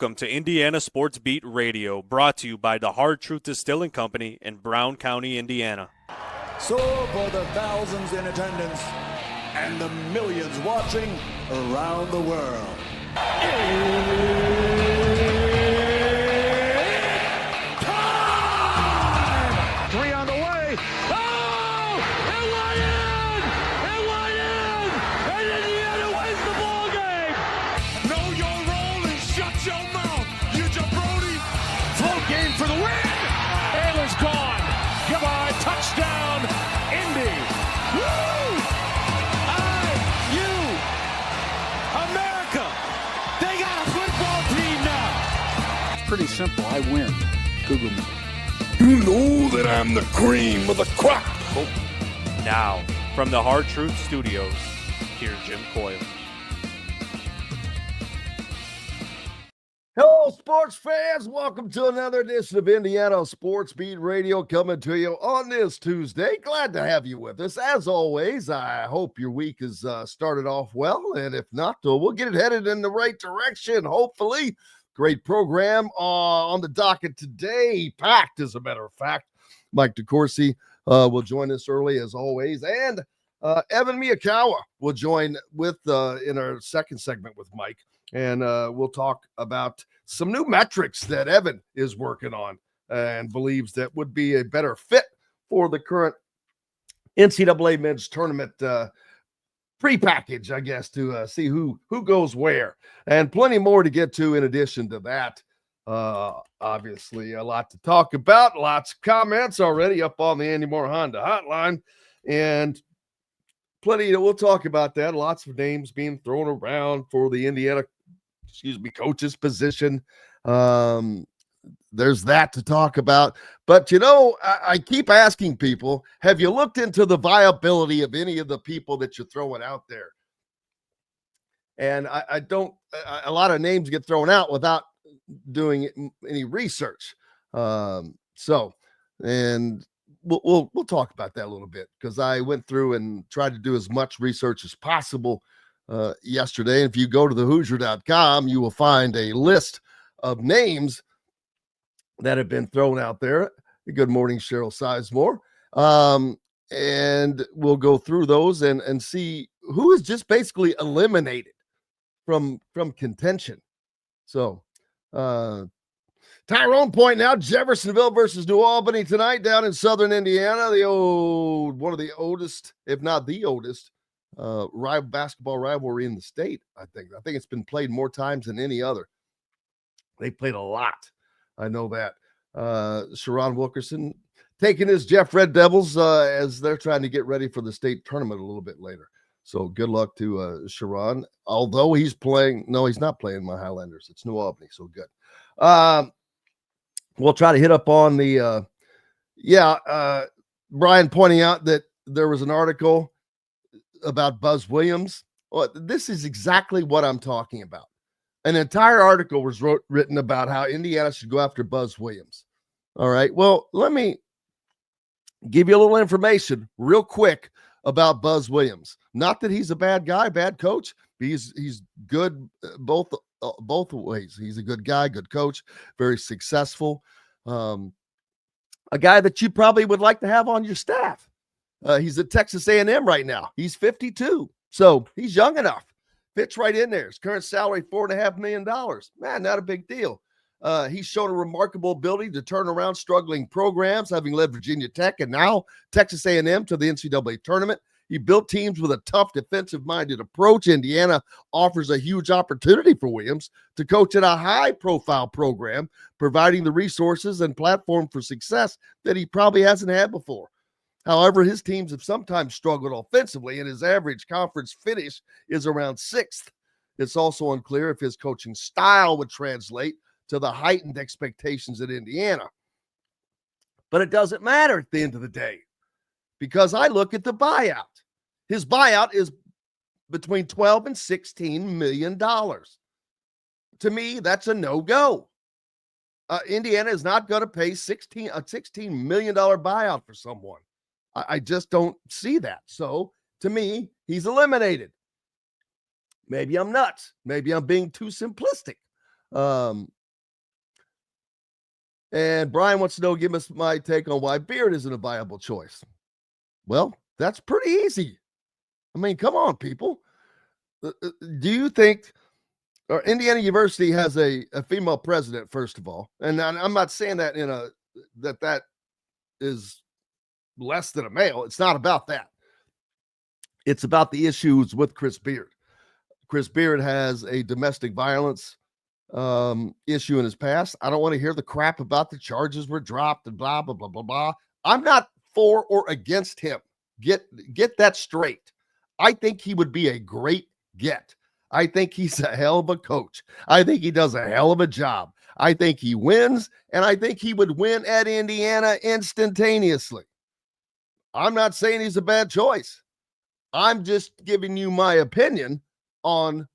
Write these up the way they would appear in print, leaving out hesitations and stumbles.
Welcome to Indiana Sports Beat Radio, brought to you by the Hard Truth Distilling Company in Brown County, Indiana. So for the thousands in attendance and the millions watching around the world, it's time! 3 on the way. Oh! It went in! It went in! And Indiana wins the ball game! Know your role and shut your mouth, you jabroni! Float game for the win! Ayler's gone. Goodbye. Touchdown, Indy. Woo! IU! America! They got a football team now! Pretty simple. I win. Google me. You know that I'm the cream of the crop. Now, from the Hard Truth Studios, here's Jim Coyle. Hello, sports fans. Welcome to another edition of Indiana Sports Beat Radio coming to you on this Tuesday. Glad to have you with us. As always, I hope your week has started off well, and if not, we'll get it headed in the right direction, hopefully. Great program on the docket today, packed as a matter of fact. Mike DeCourcy will join us early as always, and Evan Miyakawa will join with in our second segment with Mike. And we'll talk about some new metrics that Evan is working on and believes that would be a better fit for the current NCAA men's tournament pre-package, I guess, to see who goes where. And plenty more to get to in addition to that. Obviously, a lot to talk about. Lots of comments already up on the Andy Moore Honda hotline. And plenty, we'll talk about that. Lots of names being thrown around for the Indiana coach's position. There's that to talk about. But, I keep asking people, have you looked into the viability of any of the people that you're throwing out there? And I don't, a lot of names get thrown out without doing any research. And we'll talk about that a little bit, because I went through and tried to do as much research as possible yesterday. If you go to thehoosier.com, you will find a list of names that have been thrown out there. Good morning, Cheryl Sizemore. And we'll go through those and see who is just basically eliminated from contention. So Tyrone pointing out Jeffersonville versus New Albany tonight down in southern Indiana. One of the oldest, if not the oldest, basketball rivalry in the state. I think it's been played more times than any other. They played a lot. I know that. Sharon Wilkerson taking his Jeff Red Devils as they're trying to get ready for the state tournament a little bit later. So good luck to Sharon. Although he's not playing my Highlanders. It's New Albany. So good. We'll try to hit up on the, Brian pointing out that there was an article about Buzz Williams. Well, this is exactly what I'm talking about. An entire article was written about how Indiana should go after Buzz Williams. All right. Well, let me give you a little information real quick about Buzz Williams. Not that he's a bad guy, bad coach. He's good both ways. He's a good guy, good coach, very successful. A guy that you probably would like to have on your staff. He's at Texas A&M right now. He's 52, so he's young enough. Fits right in there. His current salary, $4.5 million. Man, not a big deal. He's shown a remarkable ability to turn around struggling programs, having led Virginia Tech and now Texas A&M to the NCAA tournament. He built teams with a tough defensive-minded approach. Indiana offers a huge opportunity for Williams to coach at a high-profile program, providing the resources and platform for success that he probably hasn't had before. However, his teams have sometimes struggled offensively, and his average conference finish is around 6th. It's also unclear if his coaching style would translate to the heightened expectations at Indiana. But it doesn't matter at the end of the day, because I look at the buyout. His buyout is between $12 and $16 million. To me, that's a no-go. Indiana is not going to pay a $16 million buyout for someone. I just don't see that. So, to me, he's eliminated. Maybe I'm nuts. Maybe I'm being too simplistic. And Brian wants to know, give us my take on why Beard isn't a viable choice. Well, that's pretty easy. I mean, come on, people. Do you think or Indiana University has a female president, first of all? And I'm not saying that that is less than a male. It's not about that. It's about the issues with Chris Beard. Chris Beard has a domestic violence issue in his past. I don't want to hear the crap about the charges were dropped and blah, blah, blah, blah, blah. I'm not for or against him. Get that straight. I think he would be a great get. I think he's a hell of a coach. I think he does a hell of a job. I think he wins, and I think he would win at Indiana instantaneously. I'm not saying he's a bad choice. I'm just giving you my opinion on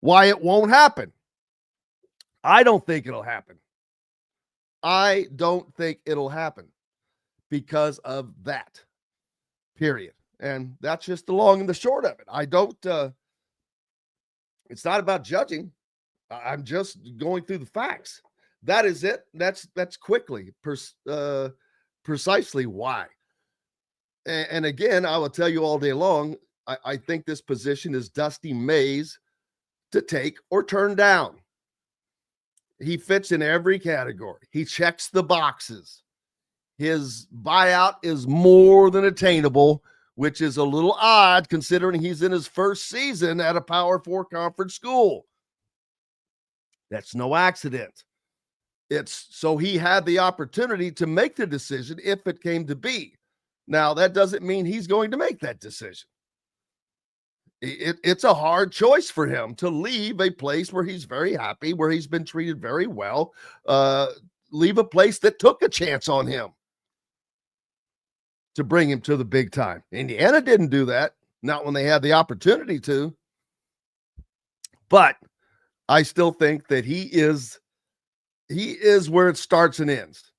why it won't happen. I don't think it'll happen. I don't think it'll happen because of that, period. And that's just the long and the short of it. I don't, it's not about judging. I'm just going through the facts. That is it. That's quickly, precisely why. And again, I will tell you all day long, I think this position is Dusty May's to take or turn down. He fits in every category. He checks the boxes. His buyout is more than attainable, which is a little odd considering he's in his first season at a Power 4 conference school. That's no accident. It's so he had the opportunity to make the decision if it came to be. Now, that doesn't mean he's going to make that decision. It's a hard choice for him to leave a place where he's very happy, where he's been treated very well, leave a place that took a chance on him to bring him to the big time. Indiana didn't do that, not when they had the opportunity to. But I still think that he is where it starts and ends.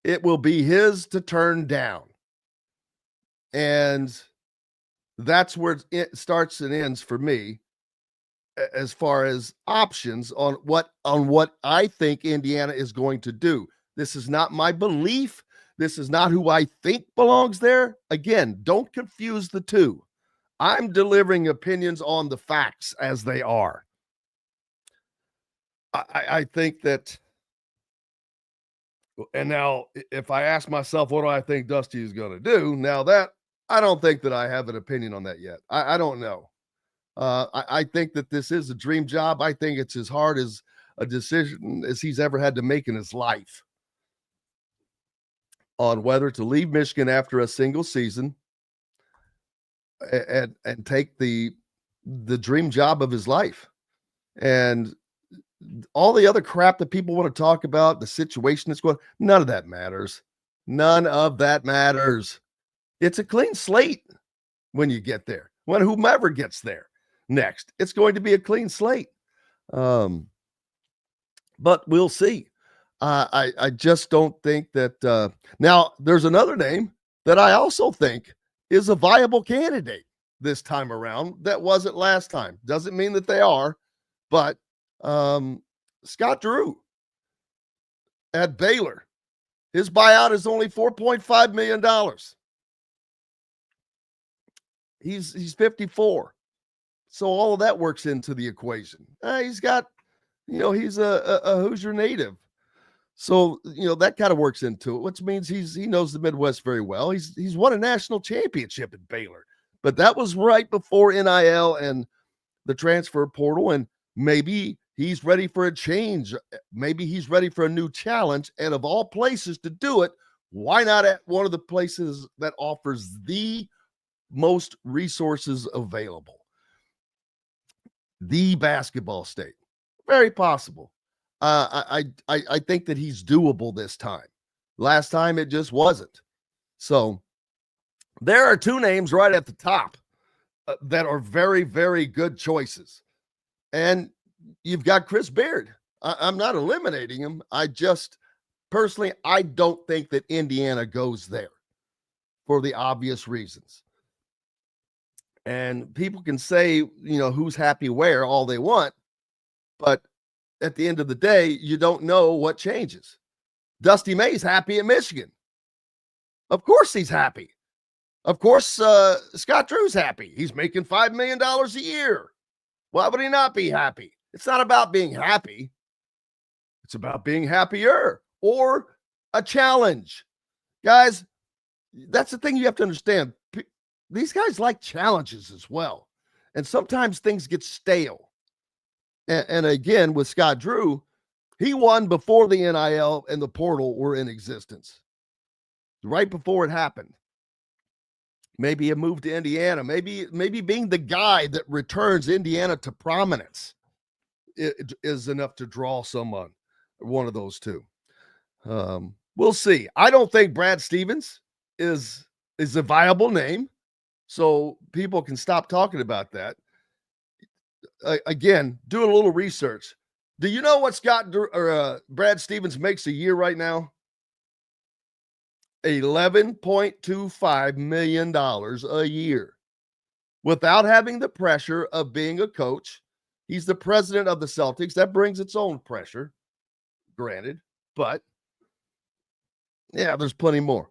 It will be his to turn down. And that's where it starts and ends for me as far as options on what I think Indiana is going to do. This is not my belief. This is not who I think belongs there. Again, don't confuse the two. I'm delivering opinions on the facts as they are. I think that, and now if I ask myself, what do I think Dusty is going to do? Now that, I don't think that I have an opinion on that yet. I don't know. I think that this is a dream job. I think it's as hard as a decision as he's ever had to make in his life on whether to leave Michigan after a single season and take the dream job of his life. And all the other crap that people want to talk about, the situation that's going, none of that matters. None of that matters. It's a clean slate when you get there. When whomever gets there next, it's going to be a clean slate. But we'll see. I just don't think that. Now, there's another name that I also think is a viable candidate this time around that wasn't last time. Doesn't mean that they are, but Scott Drew at Baylor, his buyout is only $4.5 million. He's 54. So all of that works into the equation. He's got, he's a Hoosier native. So, that kind of works into it, which means he knows the Midwest very well. He's won a national championship at Baylor, but that was right before NIL and the transfer portal. And maybe he's ready for a change. Maybe he's ready for a new challenge. And of all places to do it, why not at one of the places that offers the most resources available? The basketball state. Very possible. I think that he's doable this time. Last time it just wasn't. So there are two names right at the top that are very, very good choices. And you've got Chris Beard. I'm not eliminating him. I just personally, I don't think that Indiana goes there for the obvious reasons. And people can say, who's happy where all they want, but at the end of the day, you don't know what changes. Dusty May's happy at Michigan. Of course he's happy. Of course, Scott Drew's happy. He's making $5 million a year. Why would he not be happy? It's not about being happy. It's about being happier or a challenge. Guys, that's the thing you have to understand. These guys like challenges as well. And sometimes things get stale. And again, with Scott Drew, he won before the NIL and the portal were in existence. Right before it happened. Maybe a move to Indiana, maybe being the guy that returns Indiana to prominence is enough to draw someone, one of those two. We'll see. I don't think Brad Stevens is a viable name, so people can stop talking about that. Again, doing a little research. Do you know what Brad Stevens makes a year right now? $11.25 million a year without having the pressure of being a coach. He's the president of the Celtics. That brings its own pressure, granted, but yeah, there's plenty more.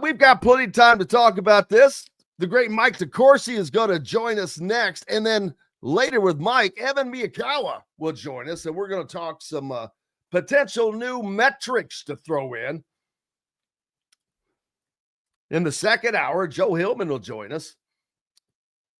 We've got plenty of time to talk about this. The great Mike DeCourcy is going to join us next. And then later with Mike, Evan Miyakawa will join us. And we're going to talk some potential new metrics to throw in. In the second hour, Joe Hillman will join us,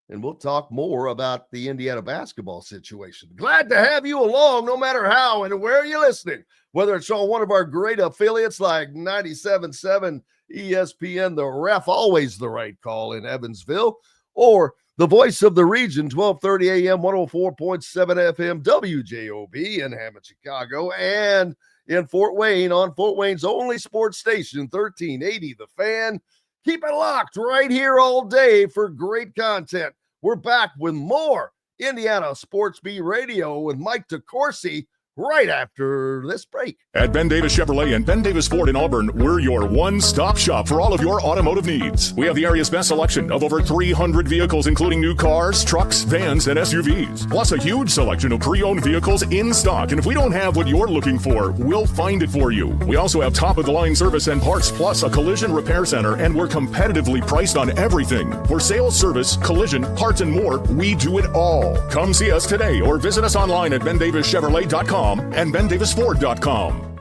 and we'll talk more about the Indiana basketball situation. Glad to have you along, no matter how and where you're listening, whether it's on one of our great affiliates like 97.7 ESPN, the Ref, always the right call in Evansville, or the voice of the region, 1230 AM, 104.7 FM, WJOB in Hammond, Chicago, and in Fort Wayne on Fort Wayne's only sports station, 1380 The Fan. Keep it locked right here all day for great content. We're back with more Indiana Sports Beat Radio with Mike DeCourcy right after this break. At Ben Davis Chevrolet and Ben Davis Ford in Auburn, we're your one-stop shop for all of your automotive needs. We have the area's best selection of over 300 vehicles, including new cars, trucks, vans, and SUVs. Plus a huge selection of pre-owned vehicles in stock. And if we don't have what you're looking for, we'll find it for you. We also have top-of-the-line service and parts, plus a collision repair center, and we're competitively priced on everything. For sales, service, collision, parts, and more, we do it all. Come see us today or visit us online at bendavischevrolet.com and bendavisford.com.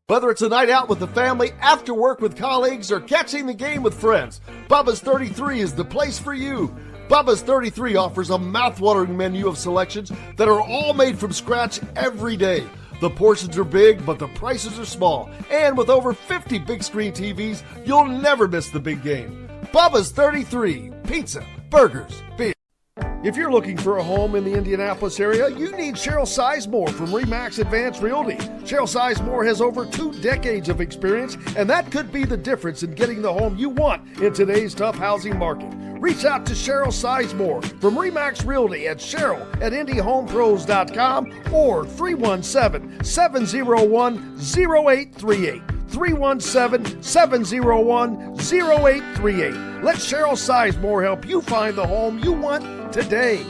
Whether it's a night out with the family, after work with colleagues, or catching the game with friends, Bubba's 33 is the place for you. Bubba's 33 offers a mouthwatering menu of selections that are all made from scratch every day. The portions are big, but the prices are small. And with over 50 big screen TVs, you'll never miss the big game. Bubba's 33, pizza, burgers, beer. If you're looking for a home in the Indianapolis area, you need Cheryl Sizemore from RE/MAX Advanced Realty. Cheryl Sizemore has over 2 decades of experience, and that could be the difference in getting the home you want in today's tough housing market. Reach out to Cheryl Sizemore from RE/MAX Realty at cheryl@indyhomepros.com or 317-701-0838. 317-701-0838. Let Cheryl Sizemore help you find the home you want today.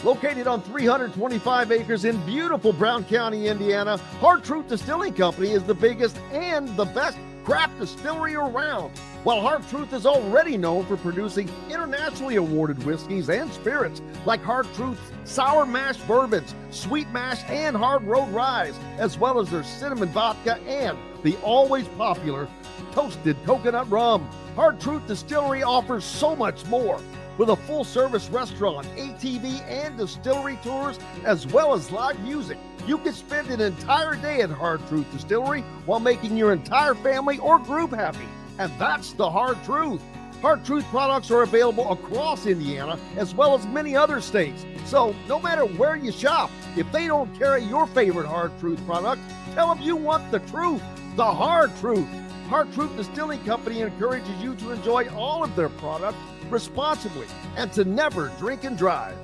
Located on 325 acres in beautiful Brown County, Indiana, Hard Truth Distilling Company is the biggest and the best craft distillery around. While Hard Truth is already known for producing internationally awarded whiskeys and spirits like Hard Truth's sour mash bourbons, sweet mash, and hard road ryes, as well as their cinnamon vodka and the always popular toasted coconut rum. Hard Truth Distillery offers so much more. With a full-service restaurant, ATV, and distillery tours, as well as live music, you can spend an entire day at Hard Truth Distillery while making your entire family or group happy. And that's the Hard Truth. Hard Truth products are available across Indiana, as well as many other states. So no matter where you shop, if they don't carry your favorite Hard Truth product, tell them you want the truth, the Hard Truth. Hard Truth Distilling Company encourages you to enjoy all of their products responsibly and to never drink and drive.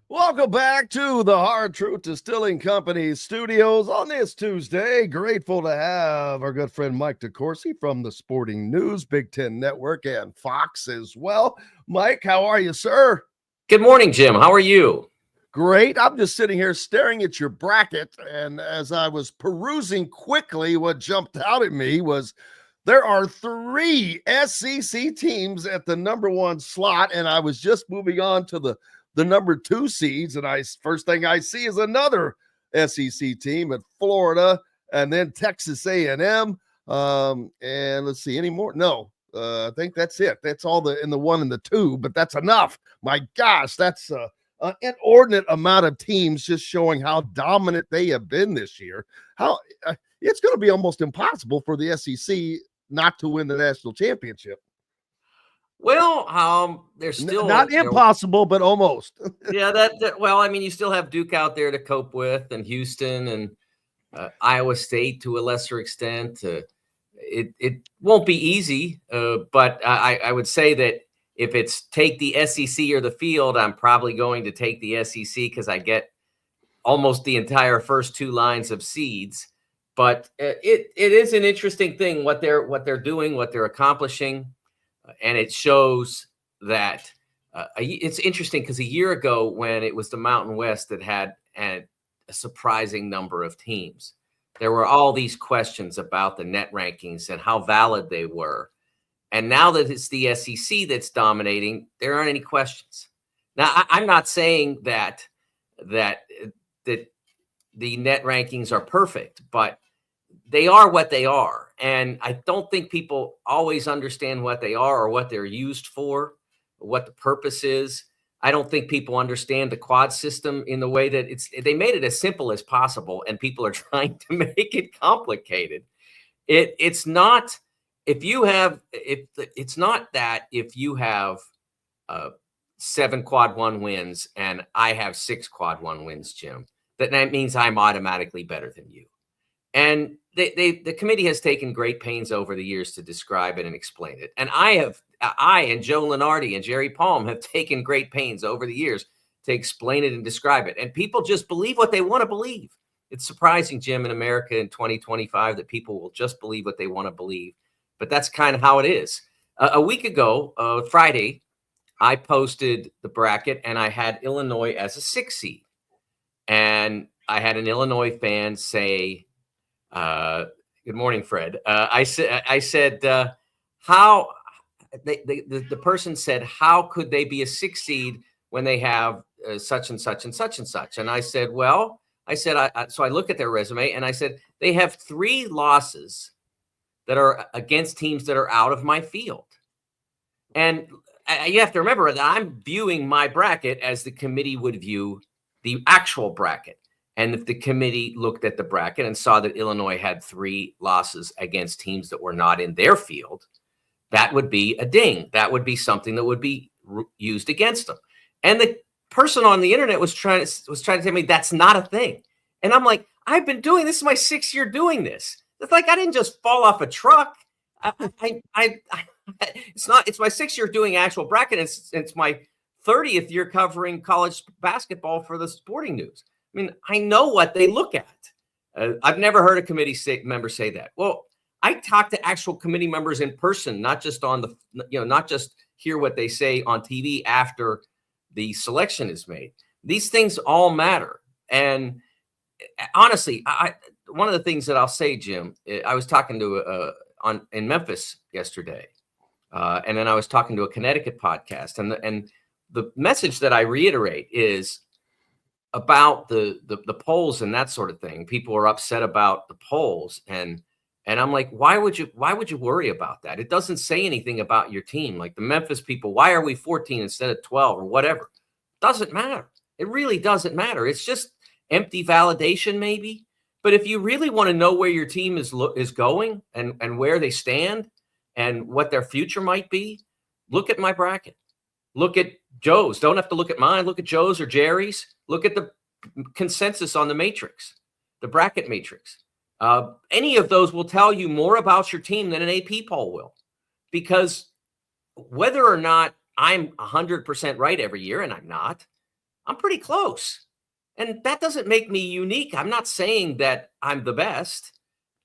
Welcome back to the Hard Truth Distilling Company studios on this Tuesday. Grateful to have our good friend Mike DeCourcy from the Sporting News, Big Ten Network, and Fox as well. Mike, how are you, sir? Good morning, Jim. How are you? Great. I'm just sitting here staring at your bracket, and as I was perusing quickly, what jumped out at me was there are 3 SEC teams at the number 1 slot, and I was just moving on to the number 2 seeds, and first thing I see is another SEC team at Florida, and then Texas A&M. And let's see, any more? No, I think that's it. That's all in the 1 and the 2, but that's enough. My gosh, that's an inordinate amount of teams, just showing how dominant they have been this year. How it's going to be almost impossible for the SEC not to win the national championship. Well, there's still not impossible, but almost. Yeah, well, I mean, you still have Duke out there to cope with, and Houston and Iowa State to a lesser extent. It won't be easy, but I would say that if it's take the SEC or the field, I'm probably going to take the SEC because I get almost the entire first 2 lines of seeds. But it is an interesting thing what they're doing, what they're accomplishing, and it shows that it's interesting because a year ago when it was the Mountain West that had a surprising number of teams, there were all these questions about the net rankings and how valid they were. And now that it's the SEC that's dominating, there aren't any questions. Now, I'm not saying that the net rankings are perfect, but they are what they are. And I don't think people always understand what they are or what they're used for, or what the purpose is. I don't think people understand the quad system in the way that they made it as simple as possible, and people are trying to make it complicated. It's not. If you have 7 quad 1 wins and I have 6 quad 1 wins, Jim, that means I'm automatically better than you. And the committee has taken great pains over the years to describe it and explain it. And I and Joe Lenardi and Jerry Palm have taken great pains over the years to explain it and describe it. And people just believe what they want to believe. It's surprising, Jim, in America in 2025 that people will just believe what they want to believe. But that's kind of how it is. A week ago, Friday, I posted the bracket, and I had Illinois as a 6 seed. And I had an Illinois fan say, "Good morning, Fred." I said, "How?" The person said, "How could they be a 6 seed when they have such and such and such and such?" And I said, "Well," so I look at their resume, and I said, "They have 3 losses that are against teams that are out of my field." And you have to remember that I'm viewing my bracket as the committee would view the actual bracket. And if the committee looked at the bracket and saw that Illinois had 3 losses against teams that were not in their field, that would be a ding. That would be something that would be used against them. And the person on the internet was trying to tell me that's not a thing. And I'm like, I've been doing this. Is my 6th year doing this. It's like I didn't just fall off a truck. It's my 6th year doing actual bracket. It's my 30th year covering college basketball for the Sporting News. I mean, I know what they look at. I've never heard a committee member say that. Well, I talk to actual committee members in person, not just not just hear what they say on TV after the selection is made. These things all matter. And honestly, one of the things that I'll say, Jim, I was talking to in Memphis yesterday, and then I was talking to a Connecticut podcast, and the message that I reiterate is about the polls and that sort of thing. People are upset about the polls, and I'm like, why would you worry about that? It doesn't say anything about your team. Like the Memphis people, why are we 14 instead of 12 or whatever? Doesn't matter. It really doesn't matter. It's just empty validation, maybe. But if you really want to know where your team is going and where they stand and what their future might be, look at my bracket. Look at Joe's. Don't have to look at mine. Look at Joe's or Jerry's. Look at the consensus on the matrix, the bracket matrix. Any of those will tell you more about your team than an AP poll will, because whether or not I'm 100% right every year, and I'm not, I'm pretty close. And that doesn't make me unique. I'm not saying that I'm the best,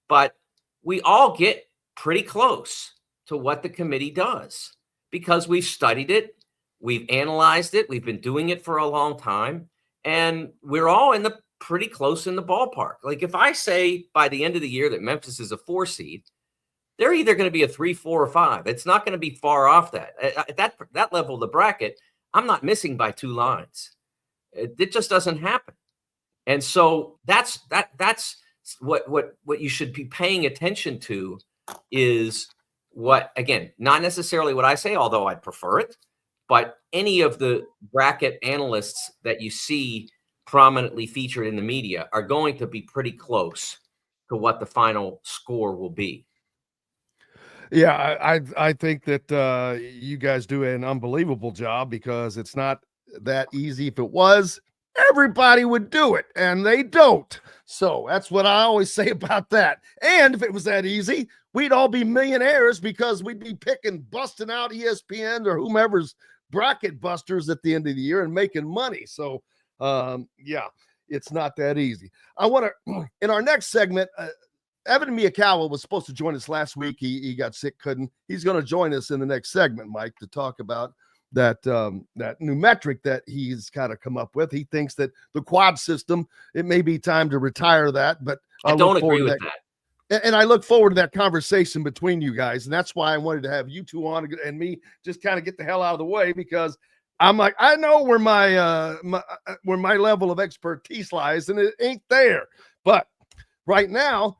but we all get pretty close to what the committee does because we've studied it, we've analyzed it, we've been doing it for a long time, and we're all in the pretty close in the ballpark. Like if I say by the end of the year that Memphis is a 4 seed, they're either going to be a 3, 4, or 5. It's not going to be far off that. At that level of the bracket, I'm not missing by 2 lines. It just doesn't happen. And so that's what you should be paying attention to is what, again, not necessarily what I say, although I'd prefer it, but any of the bracket analysts that you see prominently featured in the media are going to be pretty close to what the final score will be. Yeah, I think that you guys do an unbelievable job because it's not that easy. If it was, everybody would do it, and they don't. So that's what I always say about that. And if it was that easy, we'd all be millionaires because we'd be busting out ESPN or whomever's bracket busters at the end of the year and making money. So, yeah, it's not that easy. I want to, in our next segment, Evan Miyakawa was supposed to join us last week. He got sick, couldn't. He's going to join us in the next segment, Mike, to talk about that new metric that he's kind of come up with. He thinks that the quad system, it may be time to retire that, but I don't agree with that. And I look forward to that conversation between you guys. And that's why I wanted to have you two on and me just kind of get the hell out of the way, because I'm like, I know where where my level of expertise lies, and it ain't there. But right now,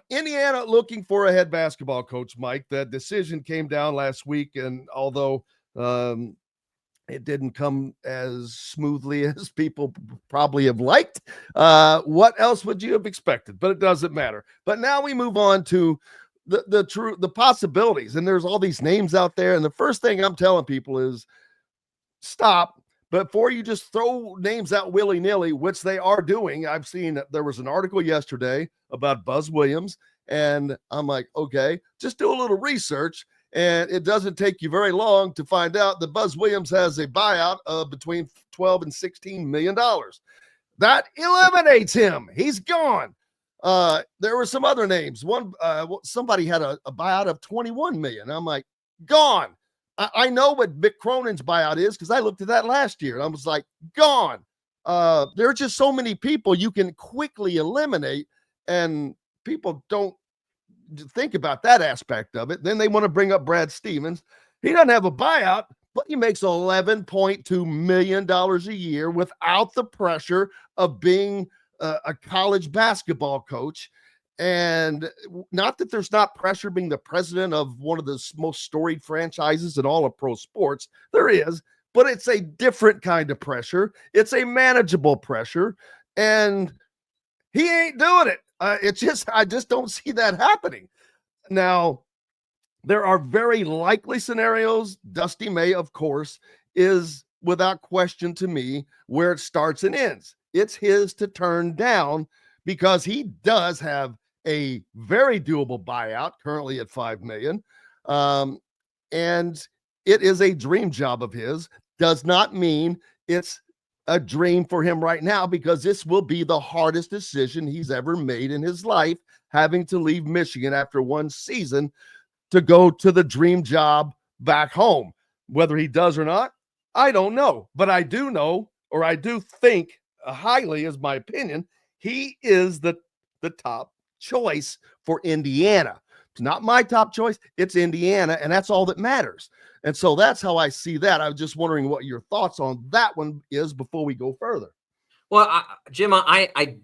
Indiana looking for a head basketball coach, Mike. That decision came down last week, and although it didn't come as smoothly as people probably have liked, what else would you have expected? But it doesn't matter. But now we move on to the possibilities, and there's all these names out there. And the first thing I'm telling people is stop before you just throw names out willy-nilly, which they are doing. I've seen there was an article yesterday about Buzz Williams, and I'm like, okay, just do a little research, and it doesn't take you very long to find out that Buzz Williams has a buyout of between $12 and $16 million. That eliminates him. He's gone. There were some other names. Somebody had a buyout of $21 million. I'm like, gone. I know what Mick Cronin's buyout is because I looked at that last year. And I was like, gone. There are just so many people you can quickly eliminate, and people don't think about that aspect of it. Then they want to bring up Brad Stevens. He doesn't have a buyout, but he makes $11.2 million a year without the pressure of being a college basketball coach. And not that there's not pressure being the president of one of the most storied franchises in all of pro sports. There is, but it's a different kind of pressure. It's a manageable pressure, and he ain't doing it. I just don't see that happening. Now, there are very likely scenarios. Dusty May, of course, is without question to me where it starts and ends. It's his to turn down because he does have a very doable buyout currently at $5 million. And it is a dream job of his. Does not mean it's a dream for him right now, because this will be the hardest decision he's ever made in his life, having to leave Michigan after one season to go to the dream job back home. Whether he does or not, I don't know. But I do know, or I do think highly, is my opinion, he is the top choice for Indiana. It's not my top choice, it's Indiana, and that's all that matters. And so that's how I see that. I was just wondering what your thoughts on that one is before we go further. Well, Jim, I